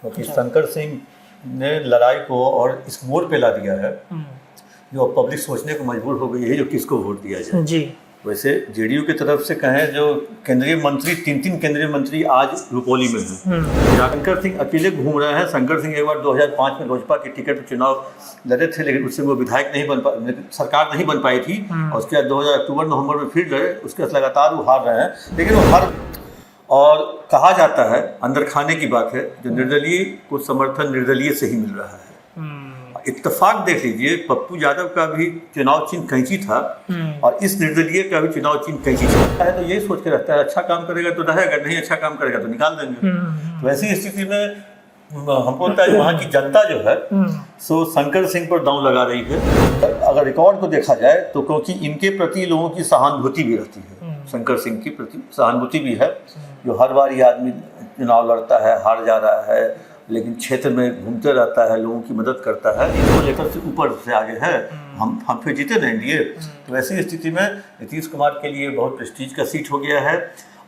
क्योंकि शंकर सिंह ने लड़ाई को और इस मोड़ पे ला दिया है जो पब्लिक सोचने को मजबूर हो गई है जो किसको वोट दिया जाए। जी। वैसे जेडीयू की तरफ से कहें जो केंद्रीय मंत्री तीन केंद्रीय मंत्री आज रुपौली में हैं। शंकर सिंह अकेले घूम रहे हैं। शंकर सिंह एक बार 2005 में लोजपा के टिकट पर चुनाव लड़े थे, लेकिन उससे वो विधायक नहीं बन पा सरकार नहीं बन पाई थी। और उसके बाद 2000 अक्टूबर नवंबर में फिर लड़े, उसके बाद लगातार वो हार रहे हैं। लेकिन वो हर और कहा जाता है अंदर खाने की बात है जो निर्दलीय को समर्थन निर्दलीय से ही मिल रहा है। इत्तेफाक देख लीजिए, पप्पू यादव का भी चुनाव चिन्ह कैंची था और इस निर्दलीय का भी चुनाव चिन्ह कैंची है। तो यही सोच के रहता है अच्छा काम करेगा तो रहेगा, नहीं अच्छा काम करेगा तो निकाल देंगे। तो ऐसी स्थिति में हमको लगता है वहाँ की जनता जो है सो शंकर सिंह पर दांव लगा रही है। अगर रिकॉर्ड को देखा जाए तो क्योंकि इनके प्रति लोगों की सहानुभूति भी रहती है, शंकर सिंह की प्रति सहानुभूति भी है। जो हर बार ये आदमी चुनाव लड़ता है, हार जा रहा है, लेकिन क्षेत्र में घूमते रहता है, लोगों की मदद करता है, इसको लेकर से ऊपर से आगे है। हम फिर जीते ना एनडीए। तो ऐसी स्थिति में नीतीश कुमार के लिए बहुत प्रेस्टीज का सीट हो गया है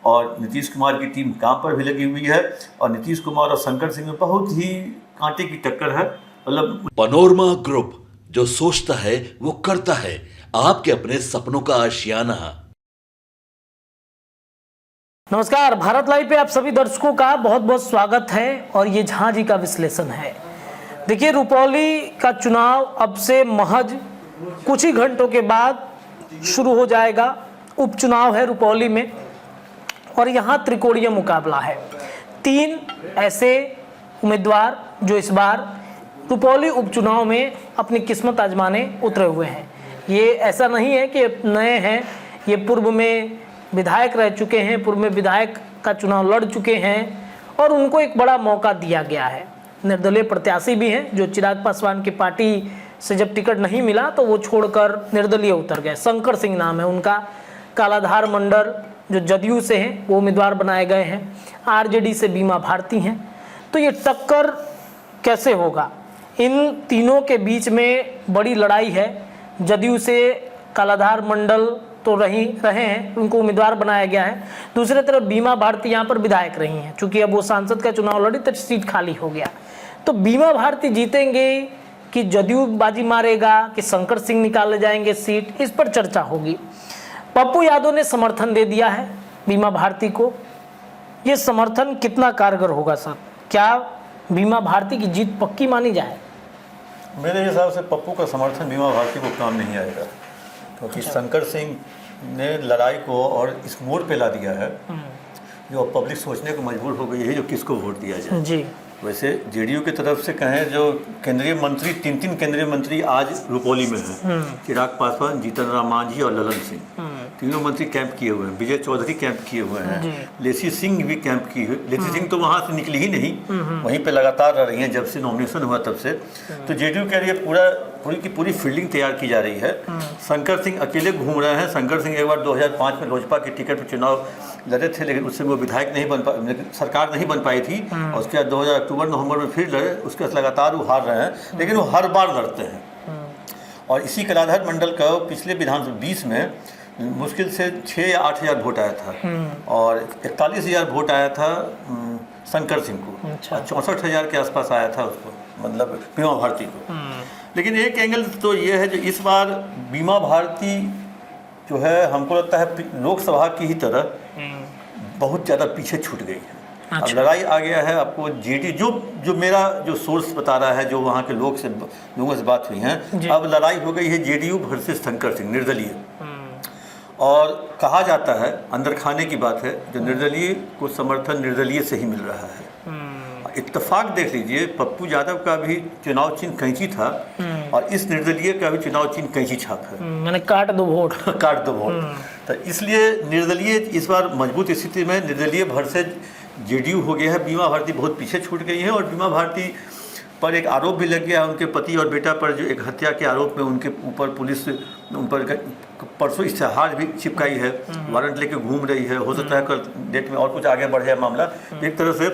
और नीतीश कुमार की टीम काम पर भी लगी हुई है और नीतीश कुमार और शंकर सिंह में बहुत ही कांटे की टक्कर है। मतलब पनोरमा ग्रुप जो सोचता है वो करता है, आपके अपने सपनों का आशियाना। नमस्कार, भारत लाइव पे आप सभी दर्शकों का बहुत बहुत स्वागत है और ये झांझी का विश्लेषण है। देखिए, रुपौली का चुनाव अब से महज कुछ ही घंटों के बाद शुरू हो जाएगा। उपचुनाव है रुपौली में और यहाँ त्रिकोणीय मुकाबला है। 3 ऐसे उम्मीदवार जो इस बार रुपौली उपचुनाव में अपनी किस्मत आजमाने उतरे हुए हैं। ये ऐसा नहीं है कि नए हैं, ये पूर्व में विधायक रह चुके हैं, पूर्व में विधायक का चुनाव लड़ चुके हैं और उनको एक बड़ा मौका दिया गया है। निर्दलीय प्रत्याशी भी हैं जो चिराग पासवान की पार्टी से जब टिकट नहीं मिला तो वो छोड़कर निर्दलीय उतर गए। शंकर सिंह नाम है उनका। कालाधार मंडल जो जदयू से हैं वो उम्मीदवार बनाए गए हैं। आरजेडी से बीमा भारती हैं। तो ये टक्कर कैसे होगा? इन तीनों के बीच में बड़ी लड़ाई है। जदयू से कालाधार मंडल तो रहे हैं, उनको उम्मीदवार बनाया गया है। दूसरी तरफ बीमा भारती यहाँ पर विधायक रही हैं, चूंकि अब वो सांसद का चुनाव लड़ी तो सीट खाली हो गया। तो बीमा भारती जीतेंगे कि जदयू बाजी मारेगा कि शंकर सिंह निकाले जाएंगे सीट, इस पर चर्चा होगी। पप्पू यादव ने समर्थन दे दिया है बीमा भारती को। ये समर्थन कितना कारगर होगा सर? क्या बीमा भारती की जीत पक्की मानी जाए? मेरे हिसाब से पप्पू का समर्थन बीमा भारती को काम नहीं आएगा, क्योंकि शंकर सिंह ने लड़ाई को और इस मोड़ पे ला दिया है जो पब्लिक सोचने को मजबूर हो गई है जो किसको वोट दिया जाए। जी। वैसे जेडीयू की तरफ से कहें जो केंद्रीय मंत्री तीन केंद्रीय मंत्री आज रुपौली में हैं। चिराग पासवान, जीतन राम मांझी और ललन सिंह, तीनों मंत्री कैंप किए हुए हैं। विजय चौधरी कैंप किए हुए हैं। लेसी सिंह भी कैंप की हुई। लेसी सिंह तो वहाँ से निकली ही नहीं, वहीं पे लगातार रह रही हैं जब से नॉमिनेशन हुआ तब से। तो जेडीयू के लिए पूरी फील्डिंग तैयार की जा रही है। शंकर सिंह अकेले घूम रहे हैं। शंकर सिंह एक बार 2005 में लोजपा के टिकट पर चुनाव लड़े थे, लेकिन उससे वो विधायक नहीं बन पा सरकार नहीं बन पाई थी। और उसके बाद 2000 अक्टूबर नवंबर में फिर लड़े, उसके बाद लगातार वो हार रहे हैं। लेकिन वो हर बार लड़ते हैं। और इसी कालाधार मंडल का पिछले विधानसभा 20 में मुश्किल से 6 या 8 हज़ार वोट आया था और 41,000 वोट आया था शंकर सिंह को। अच्छा। 64,000 के आसपास आया था उसको, मतलब बीमा भारती को। लेकिन एक एंगल तो ये है जो इस बार बीमा भारती जो है हमको लगता है लोकसभा की ही तरह बहुत ज़्यादा पीछे छूट गई है। अच्छा। अब लड़ाई आ गया है आपको जेडी जो मेरा जो सोर्स बता रहा है, जो वहाँ के लोगों से बात हुई है, अब लड़ाई हो गई है जेडीयू वर्सेस शंकर सिंह निर्दलीय। और कहा जाता है अंदर खाने की बात है जो निर्दलीय को समर्थन निर्दलीय से ही मिल रहा है। इत्तेफाक देख लीजिए, पप्पू यादव का भी चुनाव चिन्ह कैंची था और इस निर्दलीय का भी चुनाव चिन्ह कैंची छाप है। मैंने काट दो वोट काट दो वोट। तो इसलिए निर्दलीय इस बार मजबूत स्थिति में निर्दलीय भर से जेडीयू हो गया है। बीमा भारती बहुत पीछे छूट गई है और बीमा भारती पर एक आरोप भी लग गया है उनके पति और बेटा पर, जो एक हत्या के आरोप में उनके ऊपर पुलिस उन पर परसों इश्तेहार भी चिपकाई है, वारंट लेके घूम रही है। हो सकता है कल डेट में और कुछ आगे बढ़ जाए मामला। एक तरह से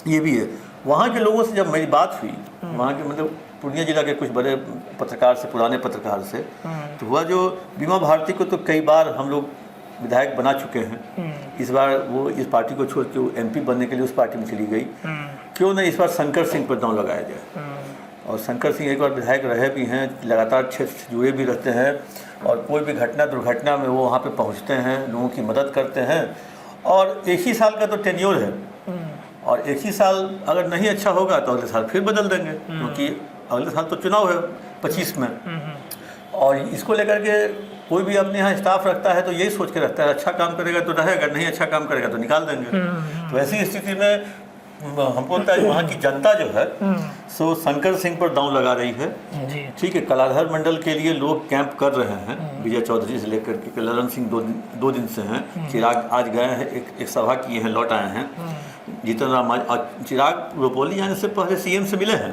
ये भी है। वहाँ के लोगों से जब मेरी बात हुई, वहाँ के मतलब पूर्णिया जिला के कुछ बड़े पत्रकार से, पुराने पत्रकार से, तो हुआ जो बीमा भारती को तो कई बार हम लोग विधायक बना चुके हैं। इस बार वो इस पार्टी को छोड़ के एमपी बनने के लिए उस पार्टी में चली गई। क्यों नहीं इस बार शंकर सिंह पर दांव लगाया जाए। और शंकर सिंह एक बार विधायक रहे भी हैं, लगातार क्षेत्र से जुड़े भी रहते हैं और कोई भी घटना दुर्घटना में वो वहाँ पे पहुँचते हैं, लोगों की मदद करते हैं। और एक ही साल का तो टेन्योर है और एक ही साल अगर नहीं अच्छा होगा तो अगले साल फिर बदल देंगे, क्योंकि अगले साल तो चुनाव है 25 में। और इसको लेकर के कोई भी अपने यहाँ स्टाफ रखता है तो यही सोच के रखता है, अच्छा काम करेगा तो रहेगा, नहीं अच्छा काम करेगा तो निकाल देंगे। तो ऐसी स्थिति में हमको लगता है वहाँ की जनता जो है सो शंकर सिंह पर दांव लगा रही है। ठीक है, कलाधर मंडल के लिए लोग कैंप कर रहे हैं, विजय चौधरी से लेकर के ललन सिंह दो दिन से हैं, चिराग आज गए हैं, एक सभा किए हैं, लौट आए हैं। जीतन राम चिराग रुपौली जाने से पहले सीएम से मिले हैं,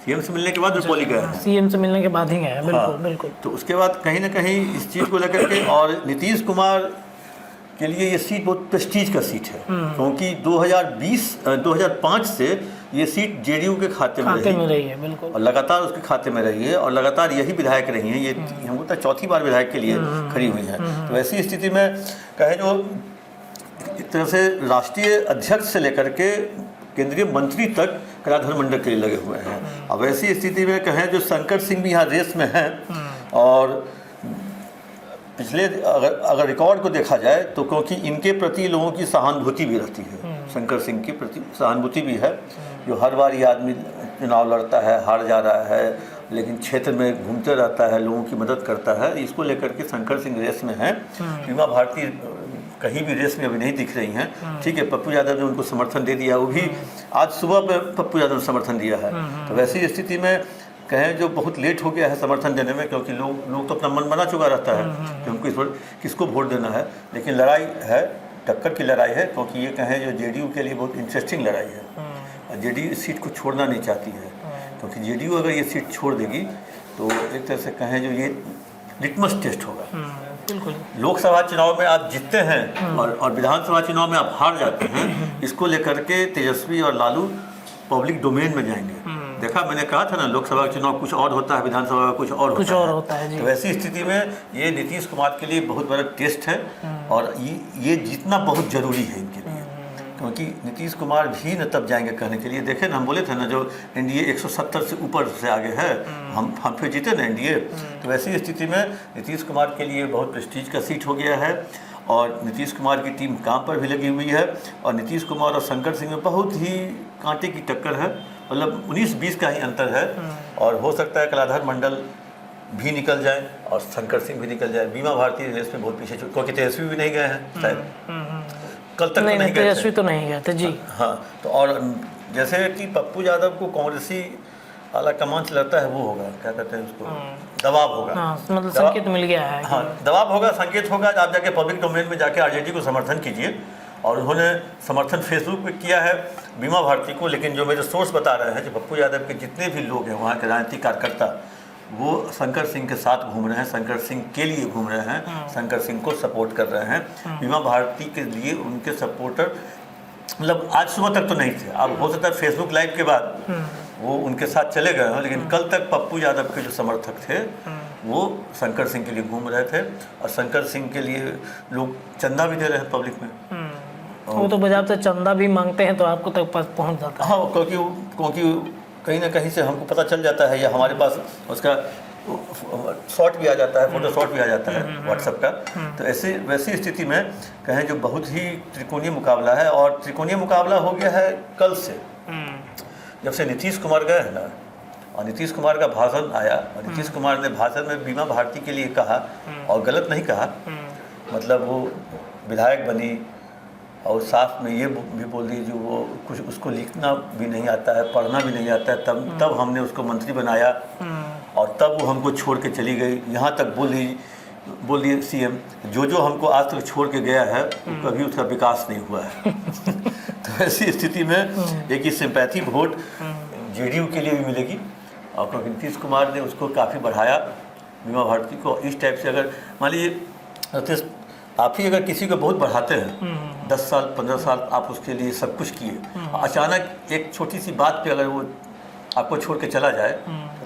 सीएम से मिलने के बाद रुपौली गए हैं, सीएम से मिलने के बाद ही गए हैं। बिल्कुल बिल्कुल। तो उसके बाद कहीं ना कहीं इस चीज़ को लेकर के, और नीतीश कुमार के लिए ये सीट बहुत प्रेस्टीज का सीट है, क्योंकि 2005 से ये सीट जेडीयू के खाते में रही है, बिल्कुल, और लगातार उसके खाते में रही है और लगातार यही विधायक रही हैं। ये हमको लगता है चौथी बार विधायक के लिए खड़ी हुई है। तो ऐसी स्थिति में कहे जो एक तरह से राष्ट्रीय अध्यक्ष से लेकर के केंद्रीय मंत्री तक कलाधर मंडल के लिए लगे हुए हैं। अब ऐसी स्थिति में कहें जो शंकर सिंह भी यहाँ रेस में हैं, और पिछले अगर रिकॉर्ड को देखा जाए तो क्योंकि इनके प्रति लोगों की सहानुभूति भी रहती है, शंकर सिंह के प्रति सहानुभूति भी है, जो हर बार ये आदमी चुनाव लड़ता है, हार जा रहा है, लेकिन क्षेत्र में घूमते रहता है, लोगों की मदद करता है। इसको लेकर के शंकर सिंह रेस में हैं। बीमा भारती कहीं भी रेस में अभी नहीं दिख रही हैं। ठीक है, पप्पू यादव ने उनको समर्थन दे दिया, वो भी आज सुबह पे पप्पू यादव ने समर्थन दिया है। तो वैसी स्थिति में कहें जो बहुत लेट हो गया है समर्थन देने में, क्योंकि लोग तो अपना मन बना चुका रहता है कि उनको किसको वोट देना है। लेकिन लड़ाई है, टक्कर की लड़ाई है, क्योंकि ये कहें जो जेडीयू के लिए बहुत इंटरेस्टिंग लड़ाई है। और जेडीयू इस सीट को छोड़ना नहीं चाहती है, क्योंकि जेडीयू अगर ये सीट छोड़ देगी तो एक तरह से कहें जो ये लिटमस टेस्ट होगा। बिल्कुल, लोकसभा चुनाव में आप जीतते हैं और विधानसभा चुनाव में आप हार जाते हैं, इसको लेकर के तेजस्वी और लालू पब्लिक डोमेन में जाएंगे। देखा, मैंने कहा था ना, लोकसभा का चुनाव कुछ और होता है, विधानसभा का कुछ और होता है जी। तो ऐसी स्थिति में ये नीतीश कुमार के लिए बहुत बड़ा टेस्ट है और ये जीतना बहुत जरूरी है इनके लिए, क्योंकि नीतीश कुमार भी न तब जाएंगे कहने के लिए। देखे ना, हम बोले थे ना, जो एनडीए 170 से ऊपर से आगे है, हम फिर जीते ना एनडीए। तो ऐसी स्थिति में नीतीश कुमार के लिए बहुत प्रेस्टीज का सीट हो गया है और नीतीश कुमार की टीम काम पर भी लगी हुई है। और नीतीश कुमार और शंकर सिंह में बहुत ही कांटे की टक्कर है, मतलब 19-20 का ही अंतर है। और हो सकता है कलाधर मंडल भी निकल जाए और शंकर सिंह भी निकल जाए। बीमा भारती रेस में बहुत पीछे, क्योंकि तेजस्वी भी नहीं गए हैं शायद, कल तक नहीं गए, तेजस्वी तो नहीं गए थे जी। हाँ, तो और जैसे कि पप्पू यादव को कांग्रेसी आला कमान से लगता है, वो होगा, क्या कहते हैं उसको, दबाव होगा। मतलब संकेत मिल गया है। हाँ, दबाव होगा, संकेत होगा। आप जाके पब्लिक डोमेन में जाके आरजेडी को समर्थन कीजिए। और उन्होंने समर्थन फेसबुक पे किया है बीमा भारती को, लेकिन जो मेरे सोर्स बता रहे हैं, जो पप्पू यादव के जितने भी लोग हैं वहाँ के राजनीतिक कार्यकर्ता, वो शंकर सिंह के साथ घूम रहे हैं, शंकर सिंह के लिए घूम रहे हैं, शंकर सिंह को सपोर्ट कर रहे हैं। बीमा भारती के लिए उनके सपोर्टर मतलब आज सुबह तक तो नहीं थे, अब हो सकता है फेसबुक लाइव के बाद वो उनके साथ चले गए हैं, लेकिन कल तक पप्पू यादव के जो समर्थक थे वो शंकर सिंह के लिए घूम रहे थे। और शंकर सिंह के लिए लोग चंदा भी दे रहे हैं पब्लिक में। वो तो बजाते चंदा भी मांगते हैं तो आपको तक पहुंच जाता है। हाँ, क्योंकि कहीं ना कहीं से हमको पता चल जाता है, या हमारे पास उसका शॉट भी आ जाता है, फोटो शॉट भी आ जाता है व्हाट्सएप का। तो वैसी स्थिति में कहें जो बहुत ही त्रिकोणीय मुकाबला है, और त्रिकोणीय मुकाबला हो गया है कल से, जब से नीतीश कुमार गए हैं ना, और नीतीश कुमार का भाषण आया, और नीतीश कुमार ने भाषण में बीमा भारती के लिए कहा, और गलत नहीं कहा, मतलब वो विधायक बनी और साथ में ये भी बोल दी जो वो कुछ उसको लिखना भी नहीं आता है, पढ़ना भी नहीं आता है, तब हमने उसको मंत्री बनाया और तब वो हमको छोड़ के चली गई। यहाँ तक बोली सीएम, जो हमको आज तक छोड़ के गया है कभी उसका विकास नहीं हुआ है। तो ऐसी स्थिति में एक ही सिंपैथी वोट जेडीयू के लिए भी मिलेगी, और क्योंकि नीतीश कुमार ने उसको काफ़ी बढ़ाया बीमा भारती को। इस टाइप से अगर मान लीजिए आप ही अगर किसी को बहुत बढ़ाते हैं, 10 साल 15 साल आप उसके लिए सब कुछ किए, अचानक एक छोटी सी बात पे अगर वो आपको छोड़ के चला जाए,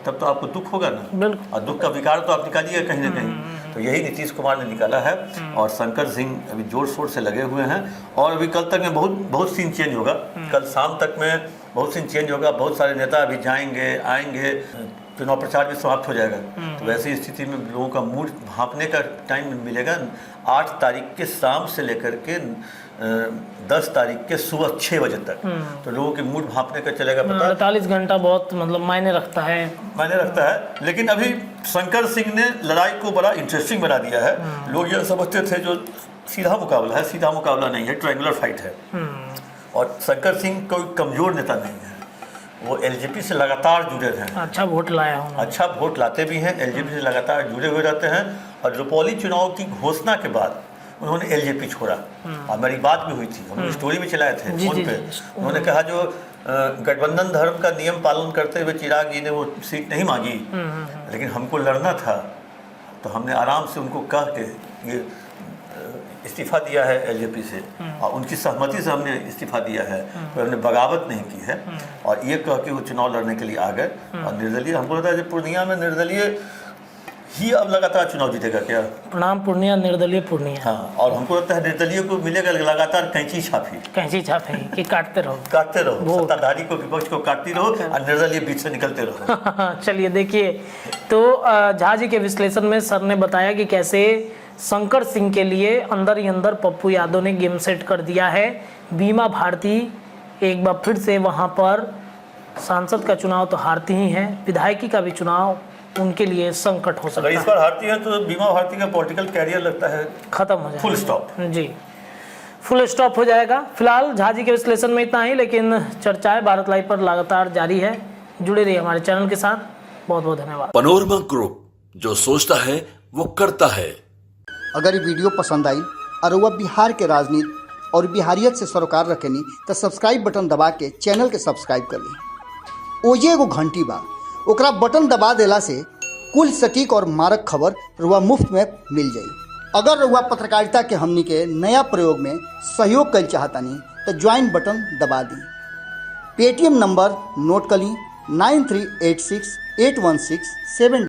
तब तो आपको दुख होगा ना, और दुख का विकार तो आप निकालिएगा कहीं ना कहीं। तो यही नीतीश कुमार ने निकाला है, और शंकर सिंह अभी जोर शोर से लगे हुए हैं, और अभी कल तक में बहुत सीन चेंज होगा। कल शाम तक में बहुत सीन चेंज होगा, बहुत सारे नेता अभी जाएंगे आएंगे, चुनाव प्रचार भी समाप्त हो जाएगा। तो वैसी स्थिति में लोगों का मूड भांपने का टाइम मिलेगा। 8 तारीख के शाम से लेकर के 10 तारीख के सुबह 6 बजे तक तो लोगों के मूड भांपने का चलेगा पता। 48 घंटा बहुत मतलब मायने रखता है। लेकिन अभी शंकर सिंह ने लड़ाई को बड़ा इंटरेस्टिंग बना दिया है। लोग यह समझते थे जो सीधा मुकाबला है, सीधा मुकाबला नहीं है, ट्रायंगुलर फाइट है। और शंकर सिंह कोई कमजोर नेता नहीं है, वो एलजेपी से लगातार जुड़े रहे हैं। अच्छा वोट लाया हूँ, अच्छा वोट लाते भी हैं, एलजेपी से लगातार जुड़े हुए रहते हैं। और रुपौली चुनाव की घोषणा के बाद उन्होंने एलजेपी छोड़ा और मेरी बात भी हुई थी, हम स्टोरी भी चलाए थे फोन पे। उन्होंने कहा जो गठबंधन धर्म का नियम पालन करते हुए चिराग जी ने वो सीट नहीं मांगी, लेकिन हमको लड़ना था तो हमने आराम से उनको कह के ये इस्तीफा दिया है एलजेपी से, और उनकी सहमति से हमने इस्तीफा दिया है, तो हमने बगावत नहीं की है। और ये कह के वो चुनाव लड़ने के लिए आ गए। और निर्दलीय, हमको लगता है कि पूर्णिया में निर्दलीय ही अब लगातार चुनाव जीतेगा क्या। प्रणाम पूर्णिया, निर्दलीय पूर्णिया। हाँ, और हमको लगता है निर्दलीय को मिलेगा लगातार कैंची छापी कि काटते रहो सत्ताधारी को, विपक्ष को काटती रहो और निर्दलीय बीच से निकलते रहो। चलिए देखिए, तो झा जी के विश्लेषण में सर ने बताया कि कैसे शंकर सिंह के लिए अंदर ही अंदर पप्पू यादव ने गेम सेट कर दिया है। बीमा भारती एक बार फिर से वहां पर सांसद का चुनाव तो हारती ही है, विधायकी का भी चुनाव उनके लिए संकट हो सकता है। इस बार हारती है तो बीमा भारती का पॉलिटिकल कैरियर लगता है खत्म हो जाएगा, फुल स्टॉप। जी फुल स्टॉप हो जाएगा। फिलहाल झा जी के विश्लेषण में इतना ही, लेकिन चर्चाएं भारत लाइव पर लगातार जारी है। जुड़े रहिए हमारे चैनल के साथ। बहुत बहुत धन्यवाद। पनोरमा ग्रुप, जो सोचता है वो करता है। अगर ये वीडियो पसंद आई और वह बिहार के राजनीति और बिहारियत से सरोकार रखेनी तो सब्सक्राइब बटन दबा के चैनल के सब्सक्राइब कर ली। ओजे एगो घंटी बा, ओकरा बटन दबा देला से कुल सटीक और मारक खबर रुआ मुफ्त में मिल जाई। अगर रुआ पत्रकारिता के हमनी के नया प्रयोग में सहयोग कर चाहतानी तो ज्वाइन बटन दबा दी। पेटीएम नंबर नोट कर ली 93868167